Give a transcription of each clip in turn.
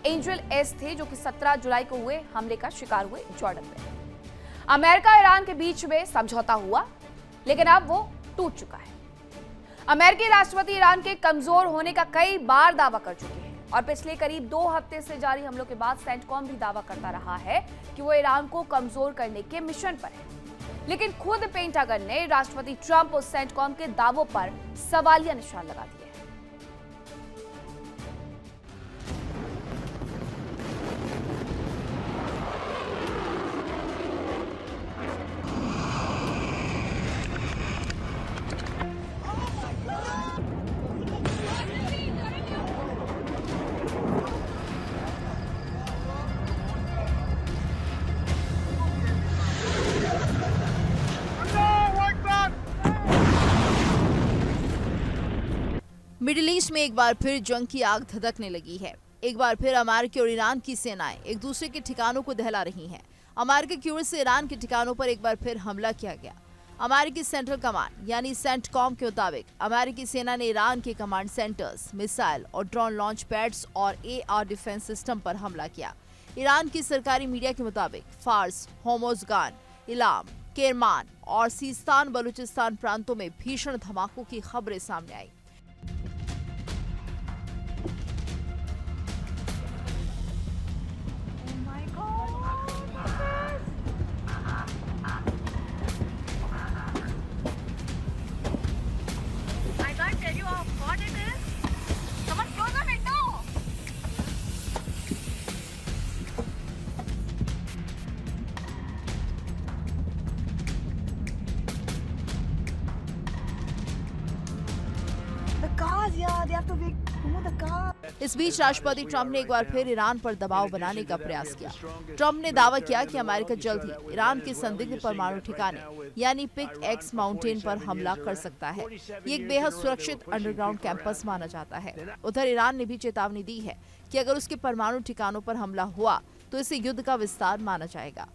Angel S थे, जो कि 17 जुलाई को हुए हमले का शिकार हुए जॉर्डन में। अमेरिका ईरान के बीच में समझौता हुआ, लेकिन अब वो टूट चुका है। अमेरिकी राष्ट्रपति ईरान के कमजोर होने का कई बार दावा कर चुके हैं और पिछले करीब 2 हफ्ते से जारी हमलों के बाद सेंटकॉम भी दावा करता रहा है कि वो ईरान को कमजोर करने के मिशन पर है। लेकिन खुद पेंटागन ने राष्ट्रपति ट्रंप और सेंटकॉम के दावों पर सवालिया निशान लगा दिया है। मिडिल ईस्ट में एक बार फिर जंग की आग धधकने लगी है। एक बार फिर अमेरिका और ईरान की सेनाएं एक दूसरे के ठिकानों को दहला रही हैं। अमेरिका की ओर से ईरान के ठिकानों पर एक बार फिर हमला किया गया। अमेरिकी सेंट्रल कमांड यानी सेंटकॉम के मुताबिक अमेरिकी सेना ने ईरान के कमांड सेंटर्स, मिसाइल और ड्रोन लॉन्च पैड्स और एआर डिफेंस सिस्टम पर हमला किया। ईरान की सरकारी मीडिया के मुताबिक फार्स, होमोजगान, इलाम, केरमान और सीस्तान बलूचिस्तान प्रांतों में भीषण धमाकों की खबरें सामने आई। इस बीच राष्ट्रपति ट्रंप ने एक बार फिर ईरान पर दबाव बनाने का प्रयास किया। ट्रंप ने दावा किया कि अमेरिका जल्द ही ईरान के संदिग्ध परमाणु ठिकाने यानी पिक एक्स माउंटेन पर हमला कर सकता है। ये एक बेहद सुरक्षित अंडरग्राउंड कैंपस माना जाता है। उधर ईरान ने भी चेतावनी दी है कि अगर उसके परमाणु ठिकानों पर हमला हुआ तो इसे युद्ध का विस्तार माना जाएगा।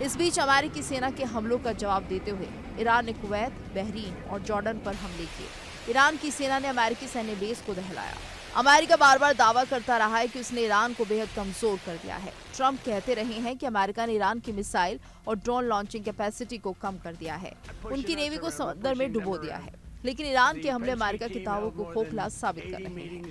इस बीच अमेरिकी सेना के हमलों का जवाब देते हुए ईरान ने कुवैत, बहरीन और जॉर्डन पर हमले किए। ईरान की सेना ने अमेरिकी सैन्य बेस को दहलाया। अमेरिका बार बार दावा करता रहा है कि उसने ईरान को बेहद कमजोर कर दिया है। ट्रंप कहते रहे हैं कि अमेरिका ने ईरान की मिसाइल और ड्रोन लॉन्चिंग कैपेसिटी को कम कर दिया है, उनकी नेवी को समुद्र में डुबो दिया है। लेकिन ईरान के हमले अमेरिका के दावों को खोखला साबित कर रहे हैं।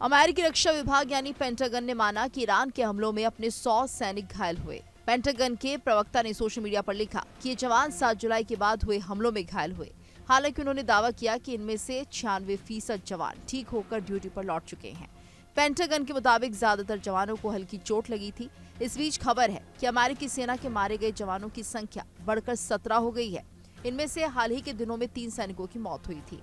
अमेरिकी रक्षा विभाग यानी पेंटागन ने माना कि ईरान के हमलों में अपने 100 सैनिक घायल हुए। पेंटागन के प्रवक्ता ने सोशल मीडिया पर लिखा कि ये जवान 7 जुलाई के बाद हुए हमलों में घायल हुए। हालांकि उन्होंने दावा किया कि इनमें से 96% जवान ठीक होकर ड्यूटी पर लौट चुके हैं। पेंटागन के मुताबिक ज्यादातर जवानों को हल्की चोट लगी थी। इस बीच खबर है कि अमेरिकी सेना के मारे गए जवानों की संख्या बढ़कर 17 हो गई है। इनमें से हाल ही के दिनों में 3 सैनिकों की मौत हुई थी।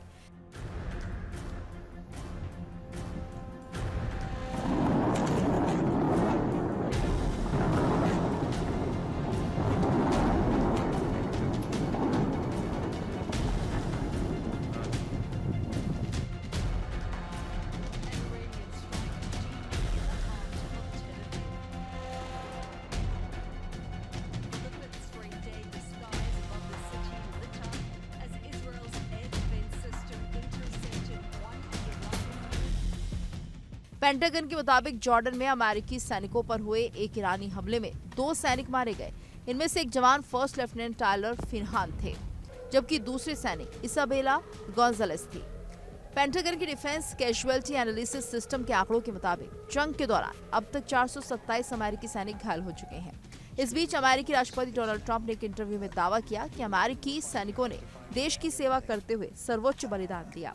पेंटागन के मुताबिक जॉर्डन में अमेरिकी सैनिकों पर हुए एक ईरानी हमले में 2 सैनिक मारे गए। इनमें से एक जवान फर्स्ट लेफ्टिनेंट टायलर फिनहान थे, जबकि दूसरे सैनिक इसाबेला गोंजालेस थी। पेंटागन की डिफेंस कैजुअलिटी एनालिसिस सिस्टम के आंकड़ों के मुताबिक जंग के दौरान अब तक 427 अमेरिकी सैनिक घायल हो चुके हैं। इस बीच अमेरिकी राष्ट्रपति डोनाल्ड ट्रंप ने एक इंटरव्यू में दावा किया कि अमेरिकी सैनिकों ने देश की सेवा करते हुए सर्वोच्च बलिदान दिया।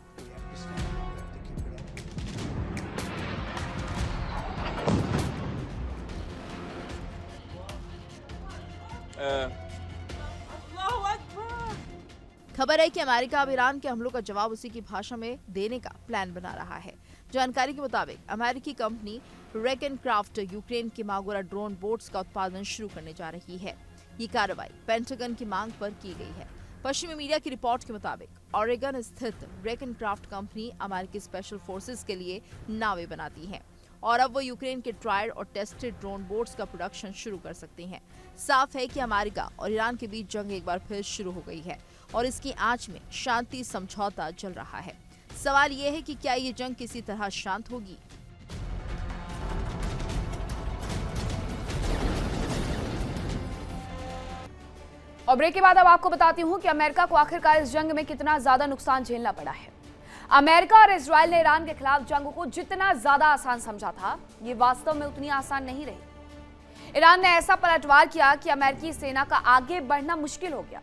खबर है कि अमेरिका अब ईरान के हमलों का जवाब उसी की भाषा में देने का प्लान बना रहा है। जानकारी के मुताबिक अमेरिकी कंपनी रेकेनक्राफ्ट यूक्रेन के मागोरा ड्रोन बोट्स का उत्पादन शुरू करने जा रही है। ये कार्रवाई पेंटागन की मांग पर की गई है। पश्चिमी मीडिया की रिपोर्ट के मुताबिक ऑरेगन स्थित रेकेनक्राफ्ट कंपनी अमेरिकी स्पेशल फोर्सेस के लिए नावें बनाती है और अब वो यूक्रेन के ट्रायड और टेस्टेड ड्रोन बोट्स का प्रोडक्शन शुरू कर सकती हैं। साफ है कि अमेरिका और ईरान के बीच जंग एक बार फिर शुरू हो गई है और इसकी आंच में शांति समझौता चल रहा है। सवाल ये है कि क्या ये जंग किसी तरह शांत होगी? और ब्रेक के बाद अब आपको बताती हूं कि अमेरिका को आखिरकार इस जंग में कितना ज्यादा नुकसान झेलना पड़ा है। अमेरिका और इजरायल ने ईरान के खिलाफ जंग को जितना ज्यादा आसान समझा था, ये वास्तव में उतनी आसान नहीं रही। ईरान ने ऐसा पलटवार किया कि अमेरिकी सेना का आगे बढ़ना मुश्किल हो गया।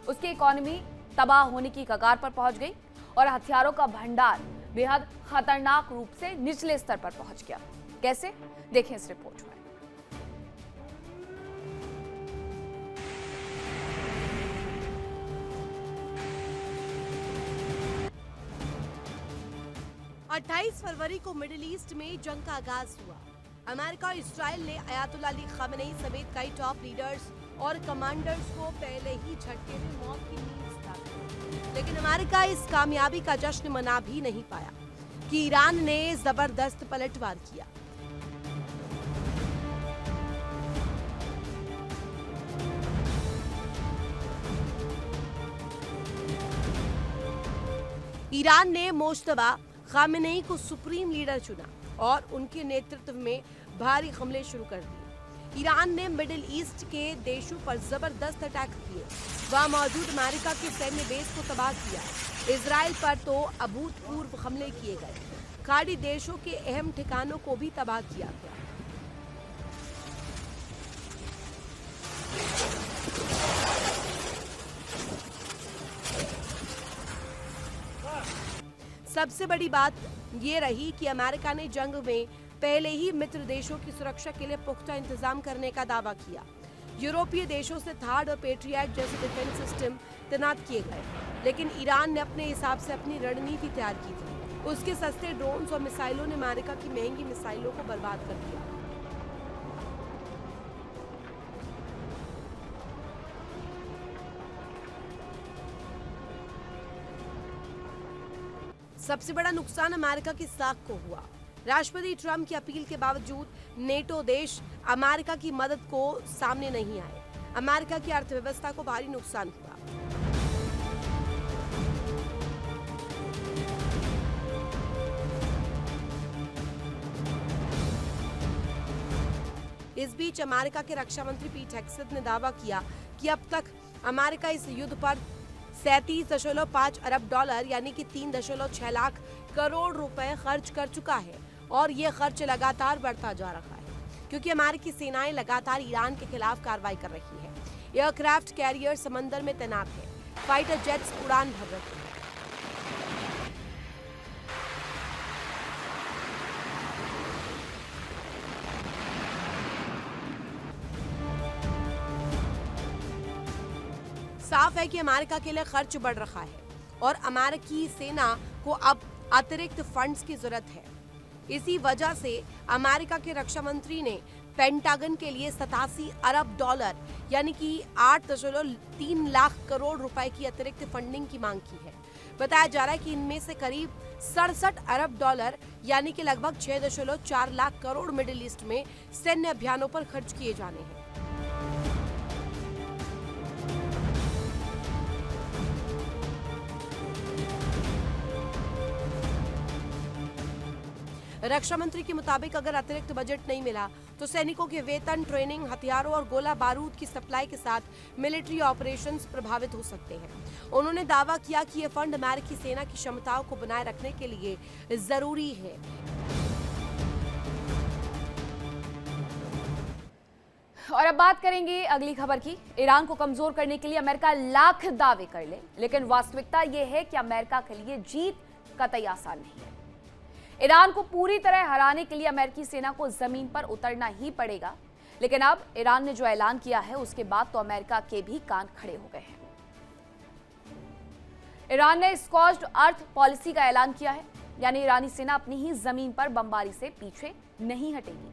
उसकी इकोनॉमी तबाह होने की कगार पर पहुंच गई और हथियारों का भंडार बेहद खतरनाक रूप से निचले स्तर पर पहुंच गया। कैसे, देखें इस रिपोर्ट में। अट्ठाईस फरवरी को मिडिल ईस्ट में जंग का आगाज हुआ। अमेरिका और इजराइल ने अयातुल्ला अली खामेनी समेत कई टॉप लीडर्स और कमांडर्स को पहले ही झटके में मौत की नींद सुला दी। लेकिन अमेरिका इस कामयाबी का जश्न मना भी नहीं पाया कि ईरान ने जबरदस्त पलटवार किया। ईरान ने मोज्तबा खामेनी को सुप्रीम लीडर चुना और उनके नेतृत्व में भारी हमले शुरू कर दिए। ईरान ने मिडिल ईस्ट के देशों पर जबरदस्त अटैक किए, वहां मौजूद अमेरिका के सैन्य बेस को तबाह किया। इजराइल पर तो अभूतपूर्व हमले किए गए। खाड़ी देशों के अहम ठिकानों को भी तबाह किया गया। सबसे बड़ी बात ये रही कि अमेरिका ने जंग में पहले ही मित्र देशों की सुरक्षा के लिए पुख्ता इंतजाम करने का दावा किया। यूरोपीय देशों से थार्ड और पेट्रियट जैसे डिफेंस सिस्टम तैनात किए गए, लेकिन ईरान ने अपने हिसाब से अपनी रणनीति तैयार की थी। उसके सस्ते ड्रोन्स और मिसाइलों ने अमेरिका की महंगी मिसाइलों को बर्बाद कर दिया। सबसे बड़ा नुकसान अमेरिका की साख को हुआ। राष्ट्रपति ट्रंप की अपील के बावजूद नेटो देश अमेरिका की मदद को सामने नहीं आए। अमेरिका की अर्थव्यवस्था को भारी नुकसान हुआ। इस बीच अमेरिका के रक्षा मंत्री पीट हेगसेथ ने दावा किया कि अब तक अमेरिका इस युद्ध पर 37.5 अरब डॉलर यानी कि 3.6 लाख करोड़ रुपए खर्च कर चुका है और ये खर्च लगातार बढ़ता जा रहा है क्योंकि अमेरिकी सेनाएं लगातार ईरान के खिलाफ कार्रवाई कर रही है। एयरक्राफ्ट कैरियर समंदर में तैनात है, फाइटर जेट्स उड़ान भर रहे हैं। साफ है कि अमेरिका के लिए खर्च बढ़ रहा है और अमेरिकी सेना को अब अतिरिक्त फंड्स की जरूरत है। इसी वजह से अमेरिका के रक्षा मंत्री ने पेंटागन के लिए 87 अरब डॉलर यानी कि 8.3 लाख करोड़ रुपए की अतिरिक्त फंडिंग की मांग की है। बताया जा रहा है कि इनमें से करीब 67 अरब डॉलर यानी कि लगभग 6.4 लाख करोड़ मिडिल ईस्ट में सैन्य अभियानों पर खर्च किए जाने हैं। रक्षा मंत्री के मुताबिक अगर अतिरिक्त बजट नहीं मिला तो सैनिकों के वेतन, ट्रेनिंग, हथियारों और गोला बारूद की सप्लाई के साथ मिलिट्री ऑपरेशंस प्रभावित हो सकते हैं। उन्होंने दावा किया कि ये फंड अमेरिकी सेना की क्षमताओं को बनाए रखने के लिए जरूरी है। और अब बात करेंगे अगली खबर की। ईरान को कमजोर करने के लिए अमेरिका लाख दावे कर ले, लेकिन वास्तविकता यह है कि अमेरिका के लिए जीत कतई आसान नहीं है। ईरान को पूरी तरह हराने के लिए अमेरिकी सेना को जमीन पर उतरना ही पड़ेगा, लेकिन अब ईरान ने जो ऐलान किया है उसके बाद तो अमेरिका के भी कान खड़े हो गए हैं। ईरान ने स्कॉच्ड अर्थ पॉलिसी का ऐलान किया है, यानी ईरानी सेना अपनी ही जमीन पर बमबारी से पीछे नहीं हटेगी।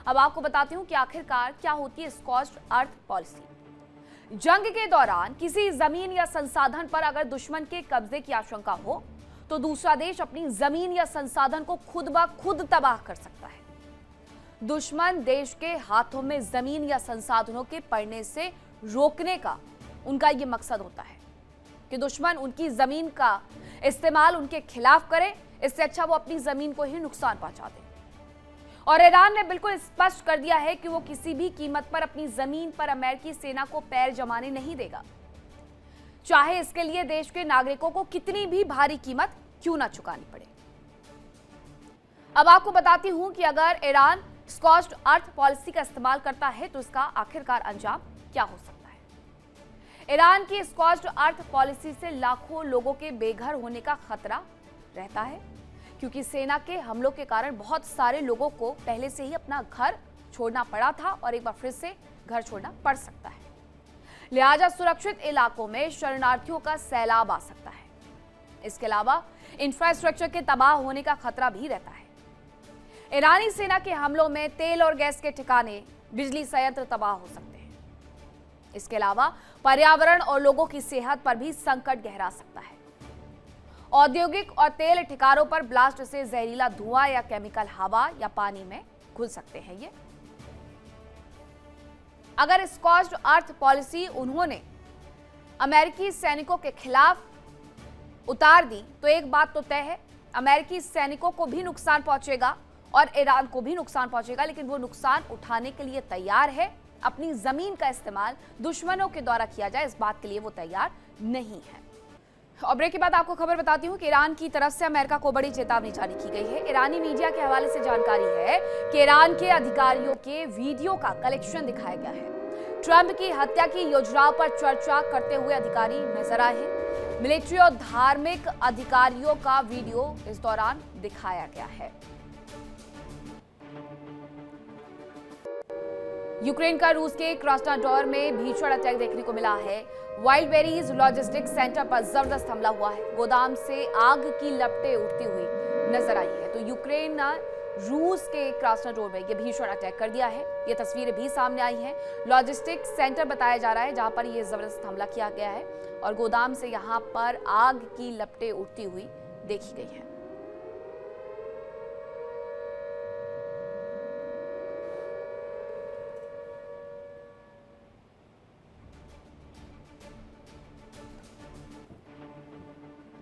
अब आपको बताती हूं कि आखिरकार क्या होती है स्कॉच्ड अर्थ पॉलिसी। जंग के दौरान किसी जमीन या संसाधन पर अगर दुश्मन के कब्जे की आशंका हो तो दूसरा देश अपनी जमीन या संसाधन को खुद ब खुद तबाह कर सकता है। दुश्मन देश के हाथों में जमीन या संसाधनों के पड़ने से रोकने का उनका यह मकसद होता है कि दुश्मन उनकी जमीन का इस्तेमाल उनके खिलाफ करे, इससे अच्छा वो अपनी जमीन को ही नुकसान पहुंचा दे। और ईरान ने बिल्कुल स्पष्ट कर दिया है कि वो किसी भी कीमत पर अपनी जमीन पर अमेरिकी सेना को पैर जमाने नहीं देगा, चाहे इसके लिए देश के नागरिकों को कितनी भी भारी कीमत क्यों ना चुकानी पड़े। अब आपको बताती हूं कि अगर ईरान स्कॉच्ड अर्थ पॉलिसी का इस्तेमाल करता है तो इसका आखिरकार अंजाम क्या हो सकता है। ईरान की स्कॉच्ड अर्थ पॉलिसी से लाखों लोगों के बेघर होने का खतरा रहता है, क्योंकि सेना के हमलों के कारण बहुत सारे लोगों को पहले से ही अपना घर छोड़ना पड़ा था और एक बार फिर से घर छोड़ना पड़ सकता है। लिहाजा सुरक्षित इलाकों में शरणार्थियों का सैलाब आ सकता है। इसके अलावा इंफ्रास्ट्रक्चर के तबाह होने का खतरा भी रहता है। ईरानी सेना के हमलों में तेल और गैस के ठिकाने, बिजली संयंत्र तबाह हो सकते हैं। इसके अलावा पर्यावरण और लोगों की सेहत पर भी संकट गहरा सकता है। औद्योगिक और तेल ठिकानों पर ब्लास्ट से जहरीला धुआं या केमिकल हवा या पानी में घुल सकते हैं। ये अगर स्कॉच्ड अर्थ पॉलिसी उन्होंने अमेरिकी सैनिकों के खिलाफ उतार दी तो एक बात तो तय है, अमेरिकी सैनिकों को भी नुकसान पहुंचेगा और ईरान को भी नुकसान पहुंचेगा, लेकिन वो नुकसान उठाने के लिए तैयार है। अपनी जमीन का इस्तेमाल दुश्मनों के द्वारा किया जाए, इस बात के लिए वो तैयार नहीं है। और ब्रेक के बाद आपको खबर बताती हूं कि ईरान की तरफ से अमेरिका को बड़ी चेतावनी जारी की गई है। ईरानी मीडिया के हवाले से जानकारी है कि ईरान के अधिकारियों के वीडियो का कलेक्शन दिखाया गया है। ट्रंप की हत्या की योजनाओं पर चर्चा करते हुए अधिकारी नजर आए हैं। मिलिट्री और धार्मिक अधिकारियों का वीडियो इस दौरान दिखाया गया है। यूक्रेन का रूस के क्रास्नोडार में भीषण अटैक देखने को मिला है। वाइल्ड बेरीज लॉजिस्टिक्स सेंटर पर जबरदस्त हमला हुआ है। गोदाम से आग की लपटें उठती हुई नजर आई है। तो यूक्रेन रूस के क्रास्नोडार में यह भीषण अटैक कर दिया है। ये तस्वीरें भी सामने आई हैं। लॉजिस्टिक्स सेंटर बताया जा रहा है जहां पर यह जबरदस्त हमला किया गया है और गोदाम से यहां पर आग की लपटें उठती हुई देखी गई है।